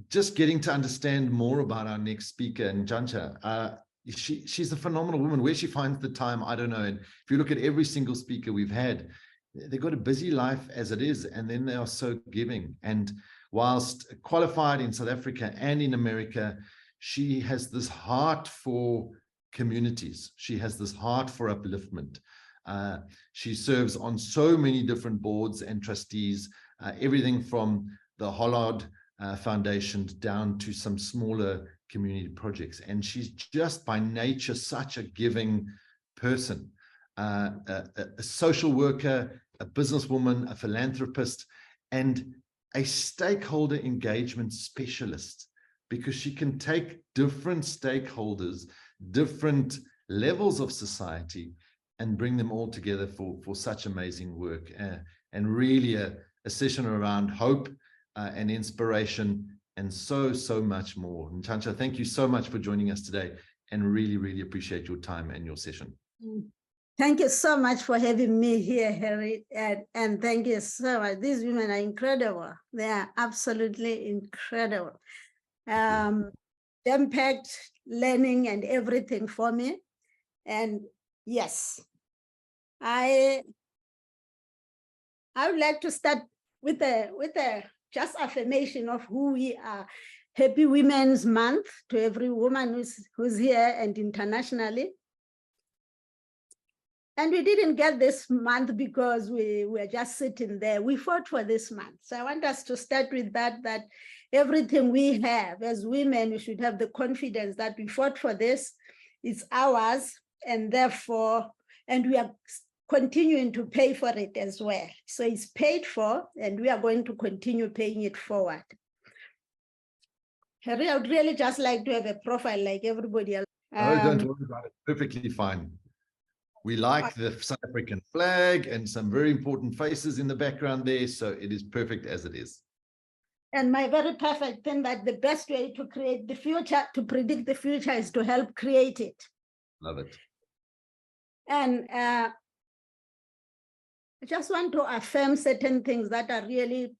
just getting to understand more about our next speaker, Ntjantja. She's a phenomenal woman. Where she finds the time, I don't know. And if you look at every single speaker we've had, they've got a busy life as it is, and then they are so giving. And whilst qualified in South Africa and in America, she has this heart for communities. She has this heart for upliftment. She serves on so many different boards and trustees, everything from the Hollard Foundation down to some smaller community projects. And she's just by nature such a giving person, a social worker, a businesswoman, a philanthropist, and a stakeholder engagement specialist, because she can take different stakeholders, different levels of society, and bring them all together for such amazing work, and really a session around hope and inspiration, and so much more. Ntjantja, thank you so much for joining us today, and really appreciate your time and your session. Thank you so much for having me here, Harry, and thank you so much. These women are incredible. They are absolutely incredible. Impact, learning, and everything for me. And yes, I would like to start with a just affirmation of who we are. Happy Women's Month to every woman who's here and internationally. And we didn't get this month because we were just sitting there. We fought for this month. So I want us to start with that everything we have as women, we should have the confidence that we fought for this, it's ours, and therefore, and we are continuing to pay for it as well. So it's paid for, and we are going to continue paying it forward. Harry, I would really just like to have a profile like everybody else. Oh, don't worry about it. Perfectly fine. We like the South African flag and some very important faces in the background there, so it is perfect as it is. And my very perfect thing that the best way to create the future, to predict the future, is to help create it. Love it. And I just want to affirm certain things that are really,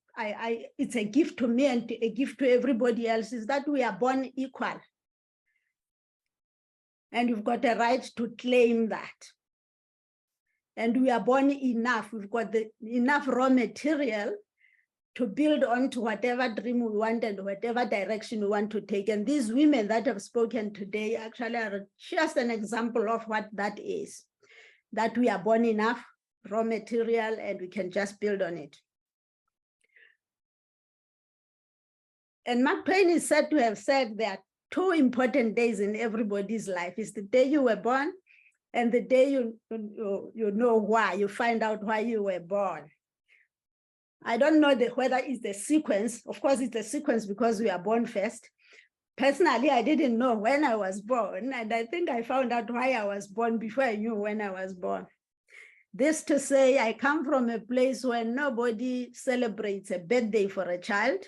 it's a gift to me and a gift to everybody else, is that we are born equal. And you've got a right to claim that. And we are born enough. We've got enough raw material to build on to whatever dream we want and whatever direction we want to take. And these women that have spoken today actually are just an example of what that is, that we are born enough raw material and we can just build on it. And Mark Twain is said to have said there are two important days in everybody's life. It's the day you were born and the day you know why, you find out why you were born. I don't know whether it's the sequence. Of course, it's the sequence because we are born first. Personally, I didn't know when I was born, and I think I found out why I was born before I knew when I was born. This to say, I come from a place where nobody celebrates a birthday for a child.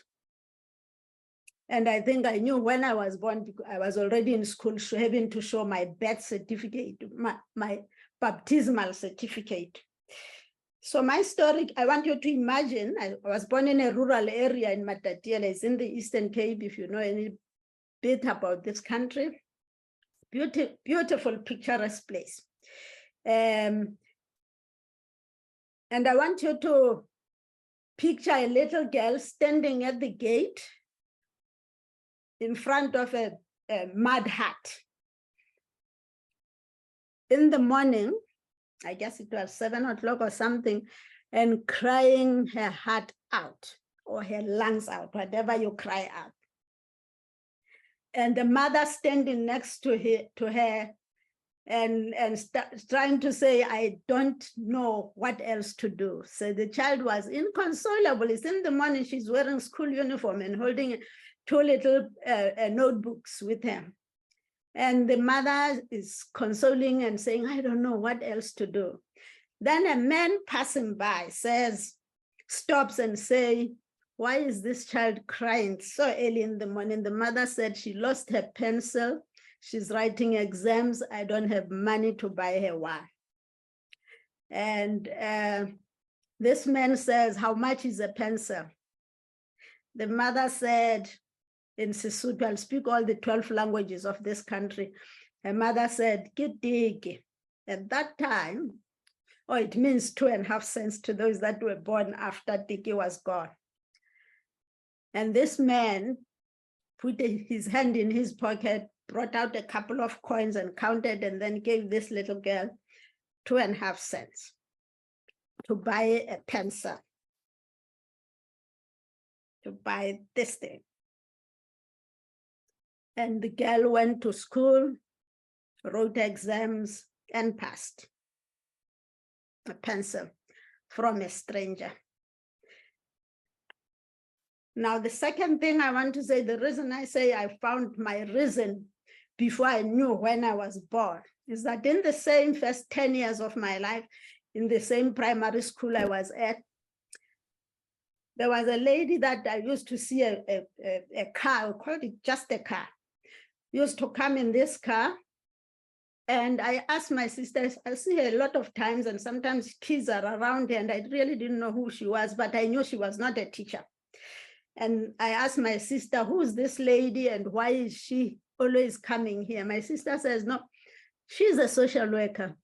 And I think I knew when I was born because I was already in school having to show my birth certificate, my baptismal certificate. So my story, I want you to imagine, I was born in a rural area in Matatiele. It's in the Eastern Cape, if you know any bit about this country. Beautiful, picturesque place. And I want you to picture a little girl standing at the gate in front of a mud hut. In the morning, I guess it was 7 o'clock or something, and crying her heart out or her lungs out, whatever you cry out. And the mother standing next to her and trying to say, I don't know what else to do. So the child was inconsolable. It's in the morning, she's wearing school uniform and holding 2 little notebooks with her. And the mother is consoling and saying, I don't know what else to do. Then a man passing by stops and say, why is this child crying so early in the morning? The mother said she lost her pencil. She's writing exams. I don't have money to buy her one. And this man says, how much is a pencil? The mother said, in Sesotho. I'll speak all the 12 languages of this country. Her mother said, "Kitiki." At that time, it means 2.5 cents to those that were born after Tiki was gone. And this man put his hand in his pocket, brought out a couple of coins and counted, and then gave this little girl 2.5 cents to buy a pencil, to buy this thing. And the girl went to school, wrote exams, and passed. A pencil from a stranger. Now, the second thing I want to say, the reason I say I found my reason before I knew when I was born, is that in the same first 10 years of my life, in the same primary school I was at, there was a lady that I used to see a car, we called it just a car, used to come in this car. And I asked my sister, I see her a lot of times, and sometimes kids are around her, and I really didn't know who she was, but I knew she was not a teacher. And I asked my sister, who's this lady and why is she always coming here? My sister says, no, she's a social worker.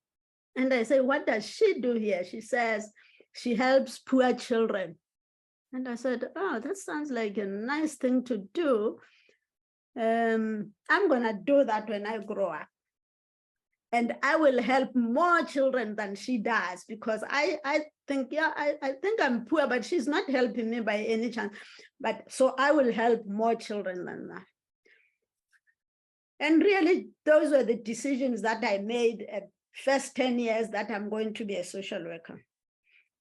And I say, what does she do here? She says, she helps poor children. And I said, oh, that sounds like a nice thing to do. I'm gonna do that when I grow up. And I will help more children than she does, because I think, yeah, I think I'm poor, but she's not helping me by any chance. But so I will help more children than that. And really, those were the decisions that I made at first 10 years that I'm going to be a social worker.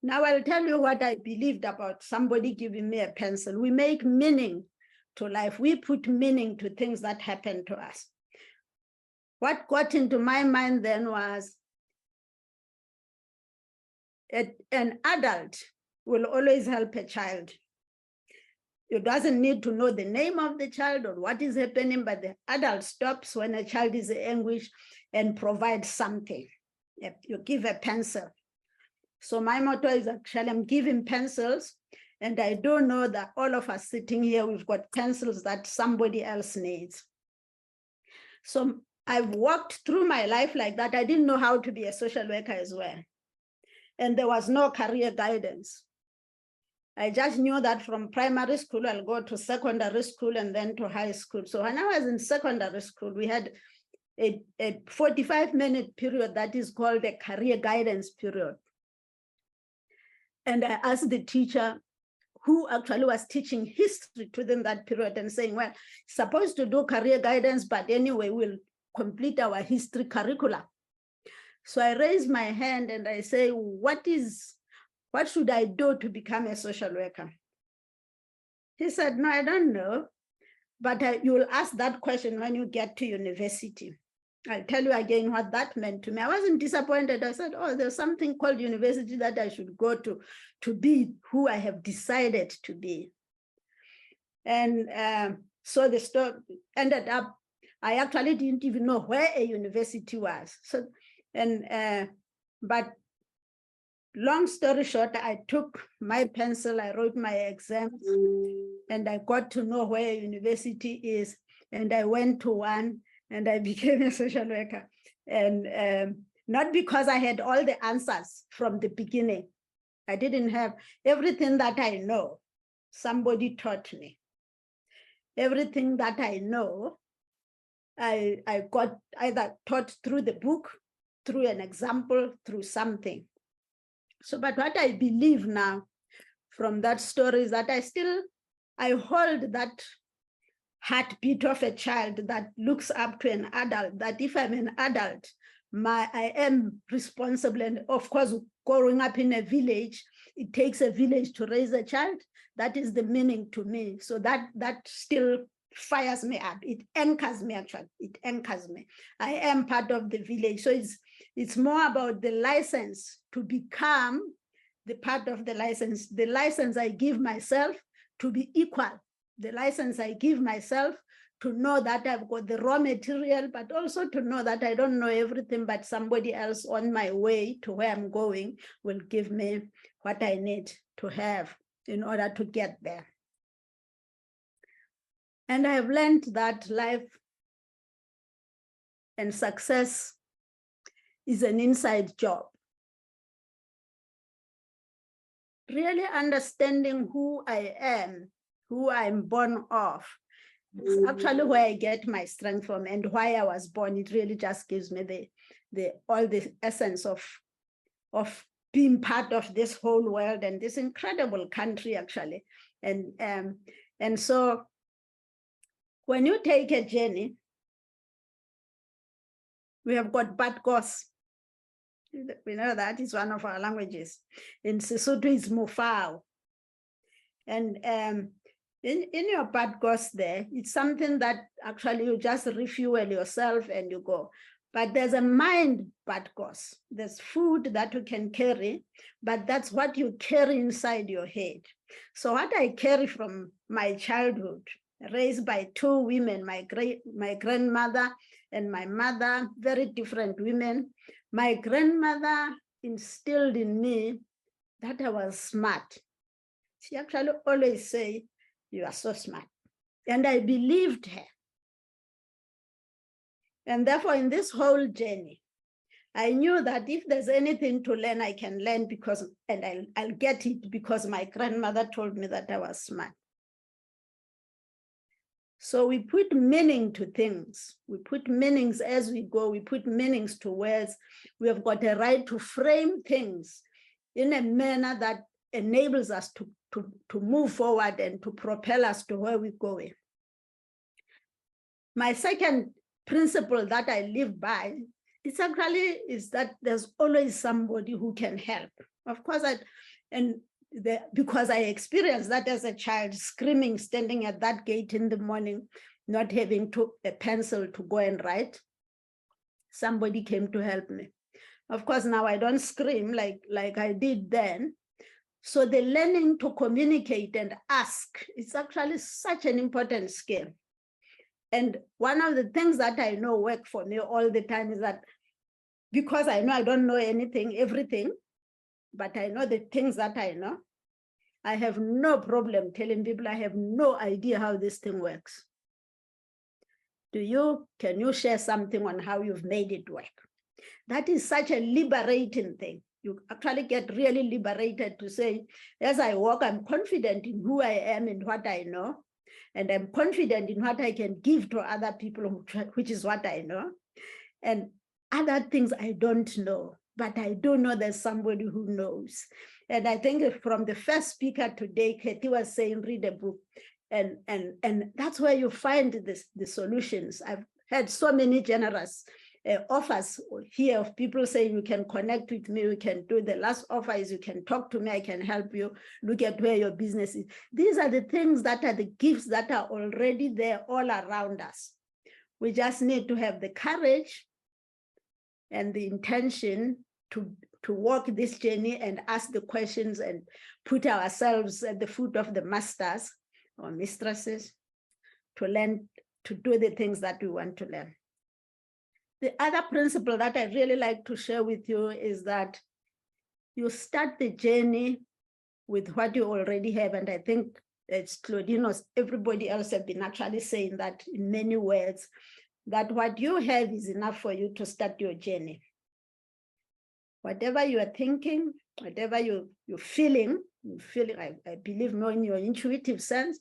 Now I'll tell you what I believed about somebody giving me a pencil. We make meaning to life. We put meaning to things that happen to us. What got into my mind then was an adult will always help a child. It doesn't need to know the name of the child or what is happening, but the adult stops when a child is in anguish and provides something. You give a pencil. So my motto is actually, I'm giving pencils, and I do know that all of us sitting here, we've got pencils that somebody else needs. So I've walked through my life like that. I didn't know how to be a social worker as well. And there was no career guidance. I just knew that from primary school, I'll go to secondary school and then to high school. So when I was in secondary school, we had a 45-minute period that is called a career guidance period. And I asked the teacher, who actually was teaching history to them that period, and saying, well, supposed to do career guidance, but anyway, we'll complete our history curricula. So I raised my hand and I say, what should I do to become a social worker? He said, no, I don't know, but you will ask that question when you get to university. I'll tell you again what that meant to me. I wasn't disappointed. I said, oh, there's something called university that I should go to be who I have decided to be. And so the story ended up, I actually didn't even know where a university was. So, but long story short, I took my pencil, I wrote my exams, and I got to know where a university is. And I went to one, and I became a social worker. And not because I had all the answers from the beginning. I didn't have everything that I know. Somebody taught me. Everything that I know, I got either taught through the book, through an example, through something. So, but what I believe now from that story is that I hold that heartbeat of a child that looks up to an adult, that if I'm an adult, I am responsible. And of course, growing up in a village, it takes a village to raise a child. That is the meaning to me. So that still fires me up. It anchors me, actually. It anchors me. I am part of the village. So it's more about the license to become the part of the license I give myself to be equal, the license I give myself to know that I've got the raw material, but also to know that I don't know everything, but somebody else on my way to where I'm going will give me what I need to have in order to get there. And I have learned that life and success is an inside job. Really understanding who I am, who I'm born of, it's actually where I get my strength from and why I was born. It really just gives me all the essence of being part of this whole world and this incredible country, actually. And so when you take a journey, we have got Badkos. We know that is one of our languages. In Sesotho, it's Mufao. And in your Badkos there, it's something that actually you just refuel yourself and you go. But there's a mind Badkos. There's food that you can carry, but that's what you carry inside your head. So what I carry from my childhood, raised by two women, my grandmother and my mother, very different women. My grandmother instilled in me that I was smart. She actually always say, "You are so smart." And I believed her. And therefore, in this whole journey, I knew that if there's anything to learn, I can learn because, and I'll get it because my grandmother told me that I was smart. So we put meaning to things. We put meanings as we go. We put meanings to words. We have got a right to frame things in a manner that enables us to move forward and to propel us to where we're going. My second principle that I live by is that there's always somebody who can help. Of course, because I experienced that as a child, screaming, standing at that gate in the morning, not having a pencil to go and write, somebody came to help me. Of course, now I don't scream like I did then. So the learning to communicate and ask is actually such an important skill. And one of the things that I know work for me all the time is that because I know I don't know everything, but I know the things that I know, I have no problem telling people I have no idea how this thing works. Can you share something on how you've made it work? That is such a liberating thing. You actually get really liberated to say, as I walk, I'm confident in who I am and what I know. And I'm confident in what I can give to other people, which is what I know. And other things I don't know, but I do know there's somebody who knows. And I think from the first speaker today, Katie was saying, read a book. And that's where you find the solutions. I've had so many generous offers here of people saying, you can connect with me, you can do the last offer is you can talk to me, I can help you, look at where your business is. These are the things that are the gifts that are already there all around us. We just need to have the courage and the intention to walk this journey and ask the questions and put ourselves at the foot of the masters or mistresses to learn to do the things that we want to learn. The other principle that I really like to share with you is that you start the journey with what you already have. And I think it's Claudino's, everybody else have been actually saying that in many words, that what you have is enough for you to start your journey. Whatever you are thinking, whatever you're feeling, I believe more in your intuitive sense,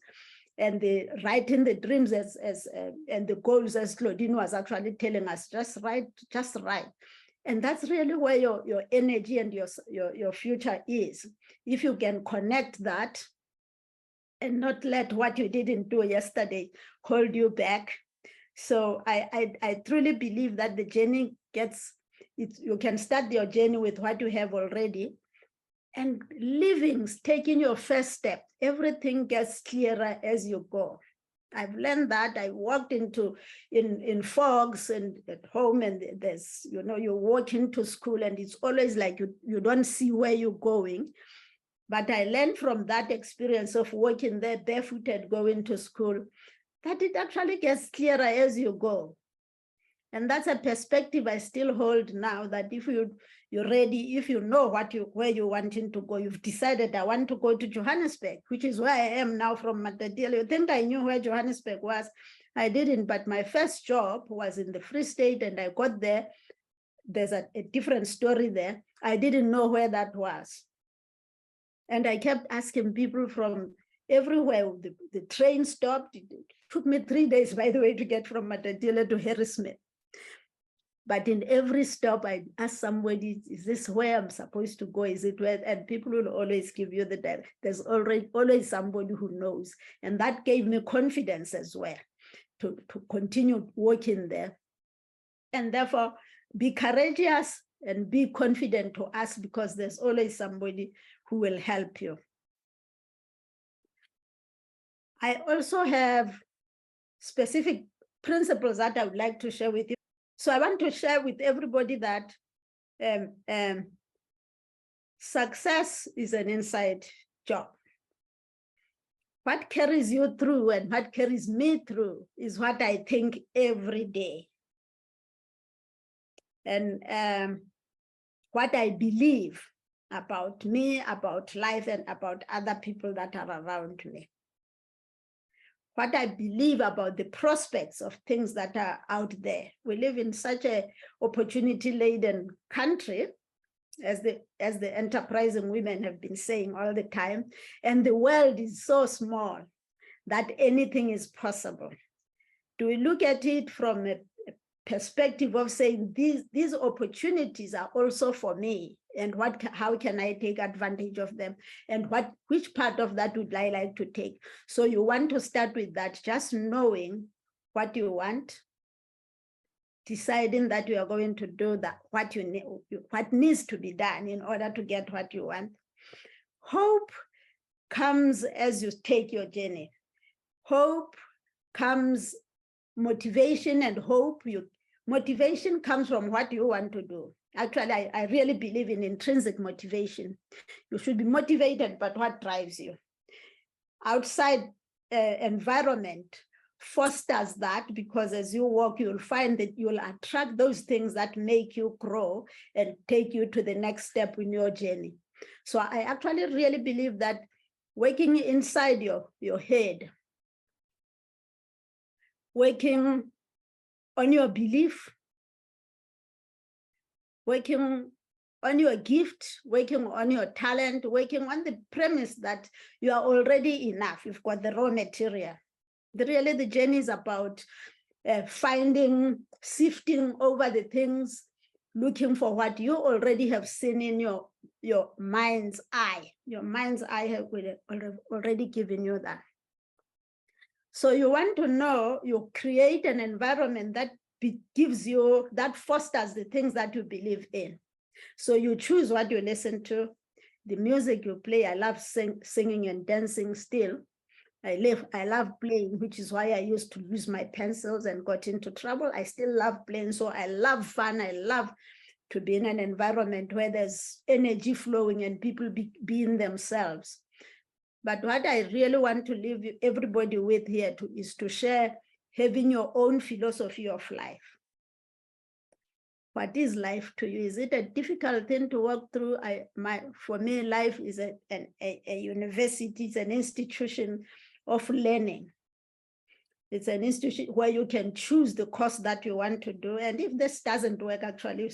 and the writing the dreams and the goals, as Claudine was actually telling us, just write. And that's really where your energy and your future is. If you can connect that and not let what you didn't do yesterday hold you back. So I truly believe that the journey you can start your journey with what you have already. And taking your first step, everything gets clearer as you go. I've learned that. I walked in fogs and at home, and there's, you walk into school and it's always like you don't see where you're going. But I learned from that experience of walking there barefooted, going to school, that it actually gets clearer as you go. And that's a perspective I still hold now, that if you're ready, if you know where you're wanting to go, you've decided, I want to go to Johannesburg, which is where I am now from Matatiele. You think I knew where Johannesburg was? I didn't, but my first job was in the Free State, and I got there. There's a different story there. I didn't know where that was. And I kept asking people from everywhere. The train stopped. It took me 3 days, by the way, to get from Matatiele to Harrismith. But in every stop, I ask somebody, is this where I'm supposed to go? Is it where? And people will always give you the direction. There's always somebody who knows. And that gave me confidence as well to continue working there. And therefore, be courageous and be confident to ask, because there's always somebody who will help you. I also have specific principles that I would like to share with you. So I want to share with everybody that success is an inside job. What carries you through and what carries me through is what I think every day. And what I believe about me, about life, and about other people that are around me. What I believe about the prospects of things that are out there. We live in such an opportunity-laden country, as the enterprising women have been saying all the time, and the world is so small that anything is possible. Do we look at it from a perspective of saying these opportunities are also for me, and how can I take advantage of them, and which part of that would I like to take? So you want to start with that, just knowing what you want, deciding that you are going to do that, what needs to be done in order to get what you want. Hope comes as you take your journey. Hope comes, motivation and hope. Motivation comes from what you want to do. Actually, I really believe in intrinsic motivation. You should be motivated by what drives you. Outside environment fosters that, because as you walk, you'll find that you'll attract those things that make you grow and take you to the next step in your journey. So I actually really believe that working inside your head, working on your belief, working on your gift, working on your talent, working on the premise that you are already enough, you've got the raw material. Really, the journey is about finding, sifting over the things, looking for what you already have seen in your mind's eye. Your mind's eye have already given you that. So you want to know, you create an environment that gives you, that fosters the things that you believe in. So you choose what you listen to, the music you play. I love singing and dancing still. I love playing, which is why I used to lose my pencils and got into trouble. I still love playing, so I love fun. I love to be in an environment where there's energy flowing and people being themselves. But what I really want to leave everybody with here is to share having your own philosophy of life. What is life to you? Is it a difficult thing to walk through? For me, life is a university, it's an institution of learning. It's an institution where you can choose the course that you want to do. And if this doesn't work, actually,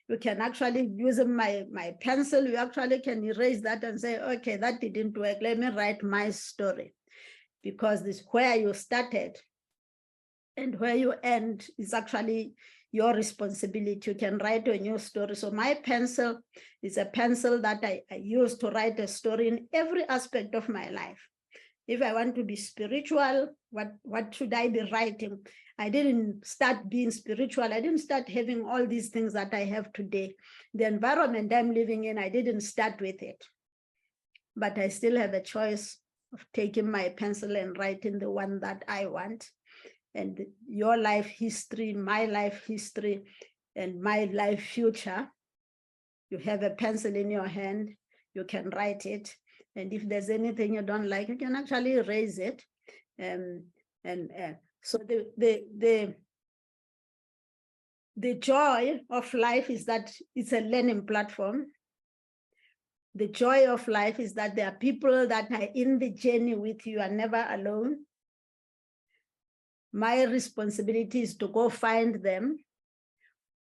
you can actually use my pencil. You actually can erase that and say, okay, that didn't work. Let me write my story. Because this where you started and where you end is actually your responsibility. You can write a new story. So my pencil is a pencil that I use to write a story in every aspect of my life. If I want to be spiritual, what should I be writing? I didn't start being spiritual. I didn't start having all these things that I have today. The environment I'm living in, I didn't start with it. But I still have a choice of taking my pencil and writing the one that I want. And your life history, my life history, and my life future. You have a pencil in your hand, you can write it. And if there's anything you don't like, you can actually erase it. So The joy of life is that it's a learning platform. The joy of life is that there are people that are in the journey with you, are never alone. My responsibility is to go find them,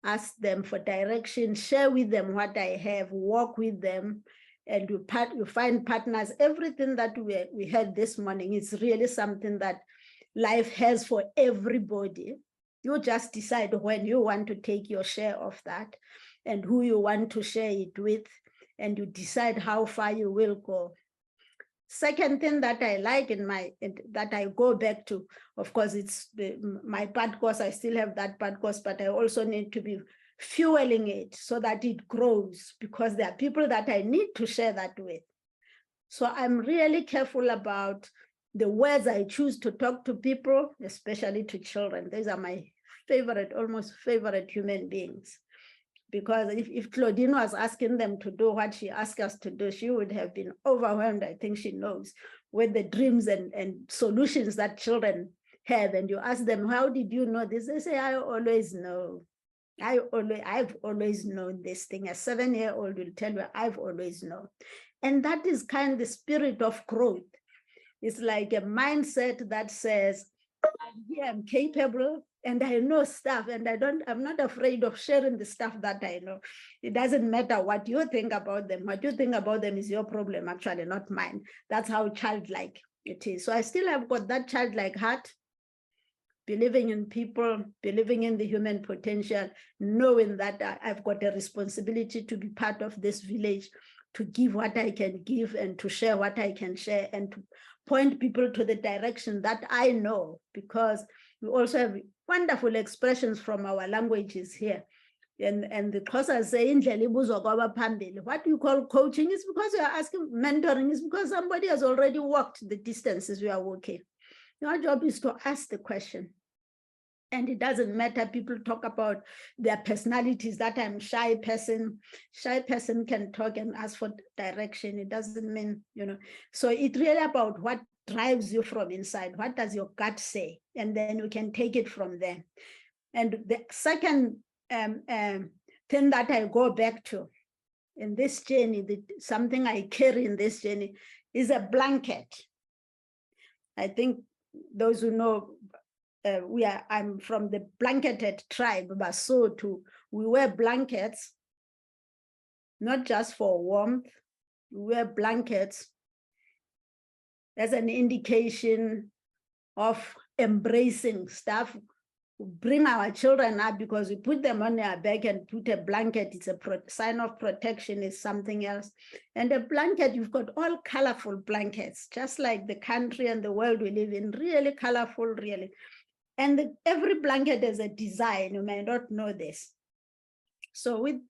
ask them for direction, share with them what I have, walk with them, and you find partners. Everything that we had this morning is really something that life has for everybody. You just decide when you want to take your share of that and who you want to share it with, and you decide how far you will go. Second thing that I like that I go back to, of course, it's my part course. I still have that part course, but I also need to be fueling it so that it grows, because there are people that I need to share that with. So I'm really careful about the words I choose to talk to people, especially to children. These are my favorite, almost favorite human beings. Because if Claudine was asking them to do what she asked us to do, she would have been overwhelmed. I think she knows with the dreams and solutions that children have. And you ask them, how did you know this? They say, I always know. I've always known this thing. A 7-year-old will tell you, I've always known. And that is kind of the spirit of growth. It's like a mindset that says, I'm capable and I know stuff, and I'm not afraid of sharing the stuff that I know. It doesn't matter what you think about them. What you think about them is your problem, actually, not mine. That's how childlike it is. So I still have got that childlike heart, believing in people, believing in the human potential, knowing that I've got a responsibility to be part of this village, to give what I can give and to share what I can share, and to point people to the direction that I know, because we also have wonderful expressions from our languages here. And the Xhosa say, what you call coaching is because you are asking, mentoring is because somebody has already walked the distances we are walking. Your job is to ask the question. And it doesn't matter, people talk about their personalities, that I'm shy person. Shy person can talk and ask for direction. It doesn't mean, so it's really about what drives you from inside. What does your gut say? And then you can take it from there. And the second thing that I go back to in this journey, something I carry in this journey is a blanket. I think those who know, I'm from the blanketed tribe, Basotho. We wear blankets, not just for warmth. We wear blankets as an indication of embracing stuff. We bring our children up because we put them on their back and put a blanket. It's a sign of protection, is something else. And a blanket, you've got all colorful blankets, just like the country and the world we live in, really colorful, really. And every blanket has a design. You may not know this. So with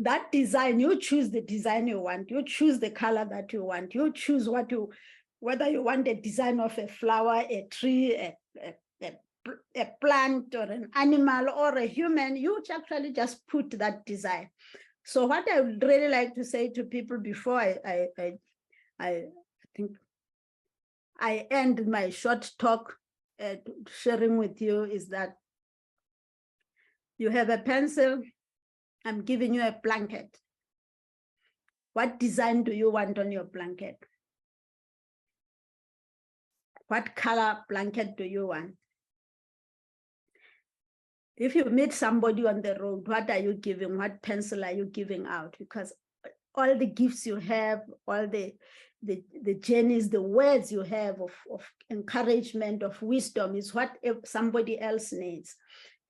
that design, you choose the design you want. You choose the color that you want. You choose whether you want a design of a flower, a tree, a plant, or an animal, or a human. You actually just put that design. So what I would really like to say to people before I think I end my short talk sharing with you is that you have a pencil. I'm giving you a blanket. What design do you want on your blanket? What color blanket do you want? If you meet somebody on the road, what are you giving? What pencil are you giving out? Because all the gifts you have, all the journeys, the words you have of encouragement, of wisdom is what somebody else needs.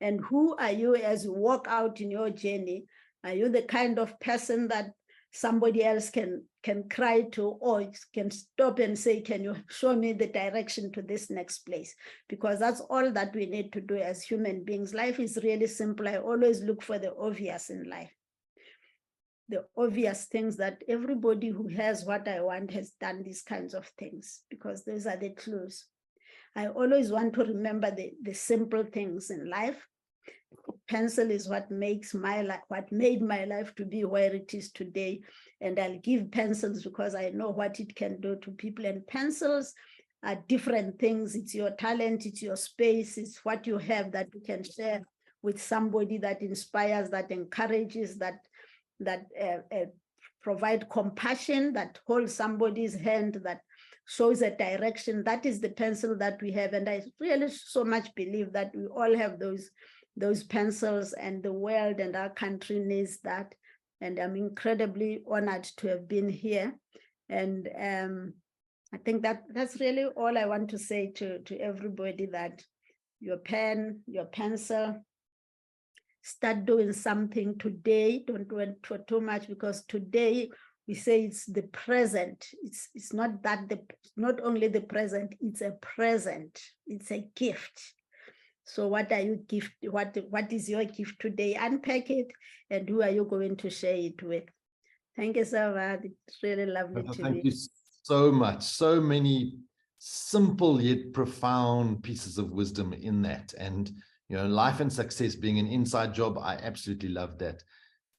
And who are you as you walk out in your journey? Are you the kind of person that somebody else can cry to, or can stop and say, can you show me the direction to this next place? Because that's all that we need to do as human beings. Life is really simple. I always look for the obvious in life. The obvious things that everybody who has what I want has done these kinds of things, because those are the clues. I always want to remember the simple things in life. Pencil is what makes my life, what made my life to be where it is today. And I'll give pencils because I know what it can do to people. And pencils are different things. It's your talent, it's your space, it's what you have that you can share with somebody that inspires, that encourages, that provide compassion, that holds somebody's hand, that shows a direction. That is the pencil that we have. And I really so much believe that we all have those pencils, and the world and our country needs that. And I'm incredibly honored to have been here. And I think that's really all I want to say to everybody, that your pen, your pencil, start doing something today. Don't wait for too much, because today we say it's the present. It's not that not only the present, it's a present. It's a gift. So what are you gift? What is your gift today? Unpack it, and who are you going to share it with? Thank you so much. It's really lovely to Thank be. you so much. So many simple yet profound pieces of wisdom in that. And you know, life and success being an inside job, I absolutely love that.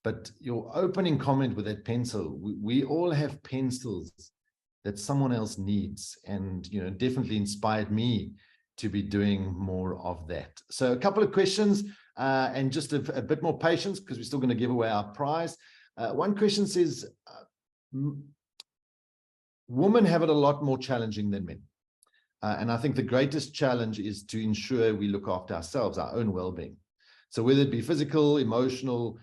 But your opening comment with that pencil, we all have pencils that someone else needs, and you know, definitely inspired me to be doing more of that. So a couple of questions, and just a bit more patience, because we're still going to give away our prize. One question says, women have it a lot more challenging than men. And I think the greatest challenge is to ensure we look after ourselves, our own well-being. So whether it be physical, emotional,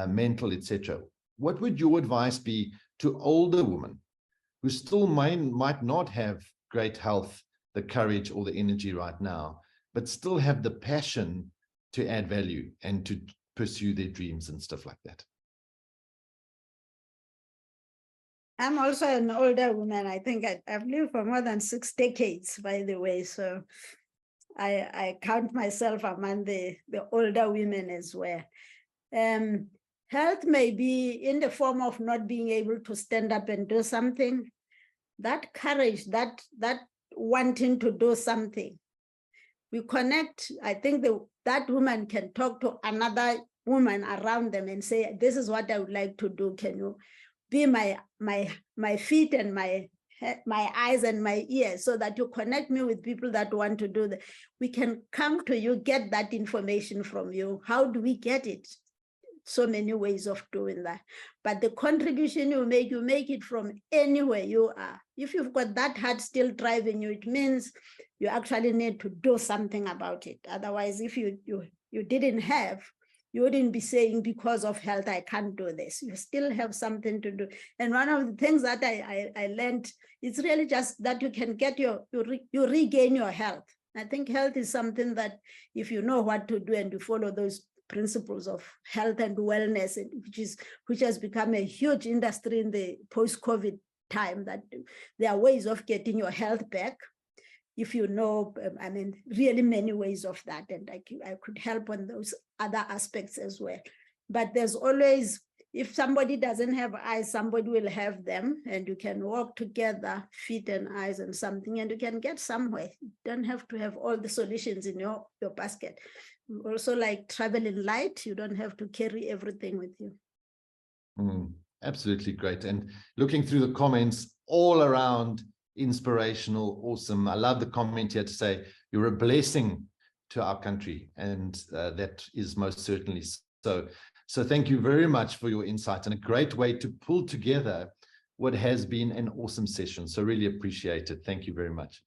mental, etc. What would your advice be to older women who still might not have great health, the courage or the energy right now, but still have the passion to add value and to pursue their dreams and stuff like that? I'm also an older woman. I think I've lived for more than 6 decades, by the way. So I count myself among the older women as well. Health may be in the form of not being able to stand up and do something. That courage, that wanting to do something. We connect. I think that woman can talk to another woman around them and say, this is what I would like to do. Can you be my feet and my eyes and my ears, so that you connect me with people that want to do that? We can come to you, get that information from you. How do we get it? So many ways of doing that. But the contribution you make it from anywhere you are. If you've got that heart still driving you, it means you actually need to do something about it. Otherwise, if you didn't have, you wouldn't be saying, because of health, I can't do this. You still have something to do. And one of the things that I learned, it's really just that you can get you regain your health. I think health is something that if you know what to do and you follow those principles of health and wellness, which has become a huge industry in the post-COVID time, that there are ways of getting your health back. If you know, I mean, really many ways of that, and I could help on those other aspects as well. But there's always, if somebody doesn't have eyes, somebody will have them, and you can work together, feet and eyes and something, and you can get somewhere. You don't have to have all the solutions in your basket. Also, like traveling light, you don't have to carry everything with you. Absolutely great. And looking through the comments, all around inspirational, awesome. I love the comment here to say you're a blessing to our country, and that is most certainly so. So thank you very much for your insights, and a great way to pull together what has been an awesome session. So really appreciate it. Thank you very much.